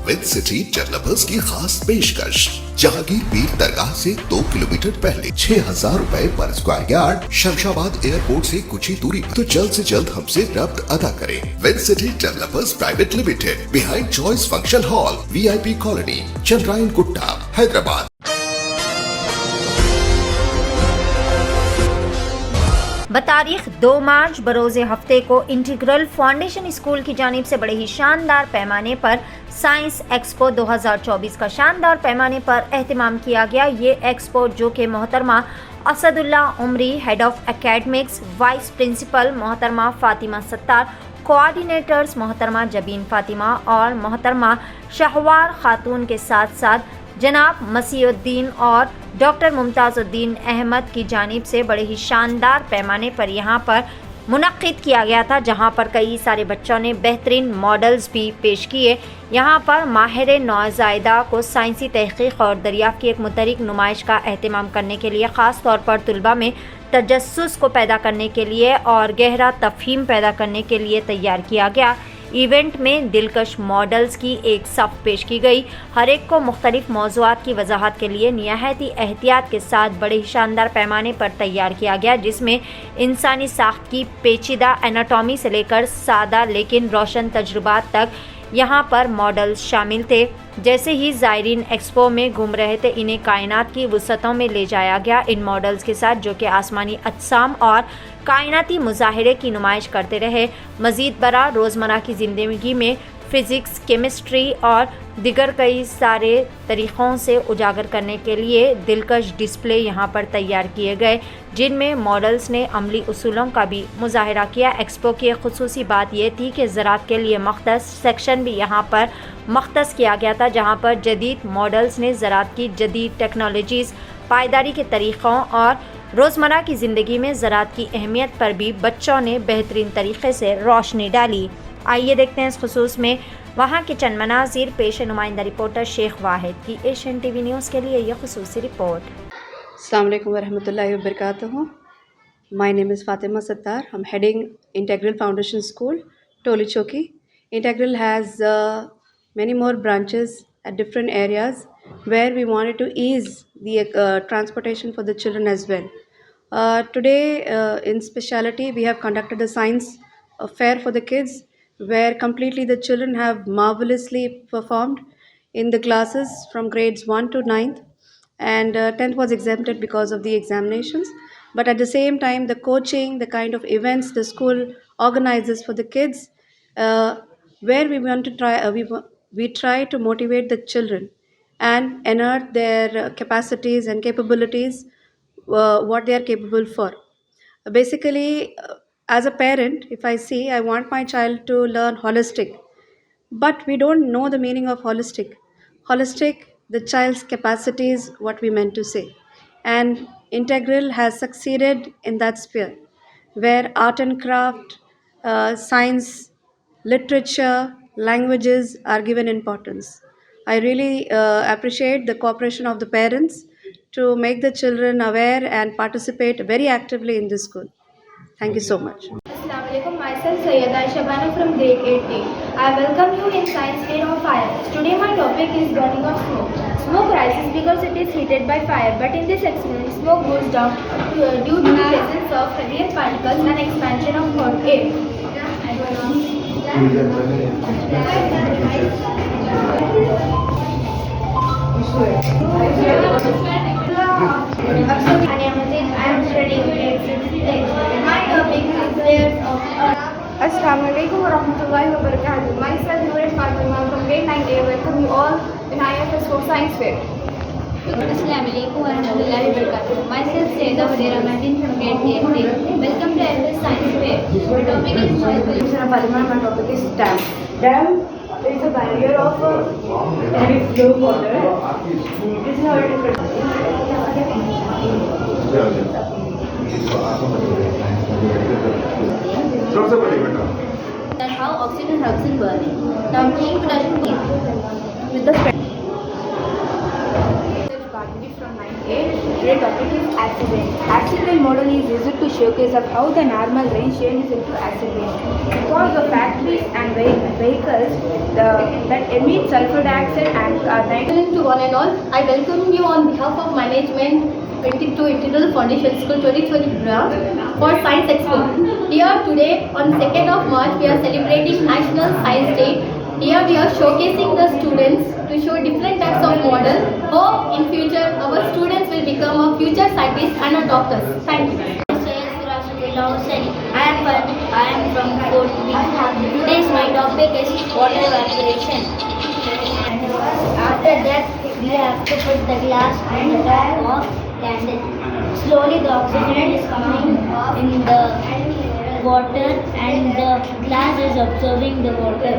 With city developers की खास पेशकश। जहांगीर पीर दरगाह से 2 किलोमीटर पहले 6,000 रुपए पर स्क्वायर यार्ड, शमशाबाद एयरपोर्ट से कुछ ही दूरी पर। तो जल्द से जल्द हमसे रब्त अदा करें। With city developers private limited, behind choice function hall, VIP colony, Chandrayangutta, Hyderabad. बतारीख 2 मार्च बरोज़ हफ्ते को इंटीग्रल फाउंडेशन स्कूल की जानिब से बड़े ही शानदार पैमाने पर साइंस एक्सपो 2024 का शानदार पैमाने पर एहतमाम किया गया। ये एक्सपो जो कि मोहतरमा Asadullah Umri, head of academics, vice principal मोहतरमा फातिमा सत्तार, कोऑर्डिनेटर्स मोहतरमा जबीन फातिमा और मोहतरमा शहवार खातून के साथ साथ जनाब मसीउद्दीन और डॉक्टर मुमताज़ुद्दीन अहमद की जानिब से बड़े ही शानदार पैमाने पर यहाँ पर मुनक्किद किया गया था, जहाँ पर कई सारे बच्चों ने बेहतरीन मॉडल्स भी पेश किए। यहाँ पर माहिर नौज़ायदा को साइंसी तहक़ीक़ और दरियाफ़्त की एक मुतहरिक नुमाइश का एहतमाम करने के लिए, ख़ास तौर पर तलबा में तजस्सुस को पैदा करने के लिए और गहरा तफ़हीम पैदा करने के लिए तैयार किया गया। इवेंट में दिलकश मॉडल्स की एक सफ़ पेश की गई। हर एक को मुख्तलिफ मौज़ूआत की वजाहत के लिए निहायती एहतियात के साथ बड़े ही शानदार पैमाने पर तैयार किया गया, जिसमें इंसानी साख्त की पेचीदा एनाटॉमी से लेकर सादा लेकिन रोशन तजुर्बात तक यहाँ पर मॉडल्स शामिल थे। जैसे ही ज़ायरीन एक्सपो में घूम रहे थे, इन्हें कायनात की वसअतों में ले जाया गया। इन मॉडल्स के साथ जो कि आसमानी अजसाम और कायनाती मुजाहिरे की नुमाइश करते रहे। मज़ीद बरा रोज़मर्रा की ज़िंदगी में फ़िज़िक्स, केमिस्ट्री और दिगर कई सारे तरीक़ों से उजागर करने के लिए दिलकश डिस्प्ले यहाँ पर तैयार किए गए, जिनमें मॉडल्स ने अमली उसूलों का भी मुजाहिरा किया। एक्सपो की एक ख़ुसूसी बात यह थी कि ज़राअत के लिए मख्तस सेक्शन भी यहाँ पर मख्तस किया गया था, जहाँ पर जदीद मॉडल्स ने ज़राअत की जदीद टेक्नोलॉजीज़, पायदारी के तरीक़ों और रोज़मर्रा की ज़िंदगी में ज़राअत की अहमियत पर भी बच्चों ने बेहतरीन तरीक़े से रोशनी डाली। आइए देखते हैं इस खुसूस में वहाँ के चंद मनाज़िर। पेश नुमाइंदा रिपोर्टर शेख वाहिद की एशियन TV न्यूज़ के लिए यह खुसूसी रिपोर्ट। अस्सलाम वालेकुम वरहमतुल्लाहि वबरकातुहू। My name is Fatima Sattar. I'm heading Integral Foundation School, Toli Choki. Integral has many more branches at different areas where we wanted to ease the transportation for the children as well. Today, in speciality, we have conducted a science fair for the kids, where completely the children have marvelously performed in the classes from grades 1 to 9th, and 10th was exempted because of the examinations. But at the same time, the coaching, the kind of events the school organizes for the kids, where we want to try, we try to motivate the children and unearth their capacities and capabilities, what they are capable for. Basically, as a parent, if I see, I want my child to learn holistic, but we don't know the meaning of holistic. Holistic, the child's capacities, what we meant to say. And Integral has succeeded in that sphere, where art and craft, science, literature, languages are given importance. I really appreciate the cooperation of the parents to make the children aware and participate very actively in this school. Thank you so much. Assalamualaikum. Myself Sayyida Shabana from grade 8A. I welcome you in Science Day on Fire. Today my topic is burning of smoke. Smoke rises because it is heated by fire, but in this experiment smoke goes down due to the presence of heavier particles and expansion of hot air. I am studying grade 6A. My topic is layers of earth. Assalamualaikum warahmatullahi wabarakatuh. Myself Noor Fatima from grade 9A. Welcome you all in IFS for Science Fair. Assalamualaikum warahmatullahi wabarakatuh. Myself Sayyida Vadera Martin from grade 8A. Welcome to IFS Science Fair. My topic is My topic is dam. Dam is a barrier of heavy flow water. This is how it is. that how oxygen helps in burning. Now being production with the From 9A, today topic is acid rain. Acid rain model is used to showcase of how the normal rain changes into acid rain. Because the factories and vehicles that emit sulfur dioxide and nitrogen. To one and all, I welcome you on behalf of management to Integral Foundation School 2020 for Science Expo. Here today on 2nd of March we are celebrating National Science Day. Here we are showcasing the students to show different types of model. Hope in future our students will become a future scientists and a doctors. Thank you. I am from 4th B. Today's my topic is water evaporation. After that, we have to put the glass on the top of candle. Slowly the oxygen is coming in the water and the glass is absorbing the water.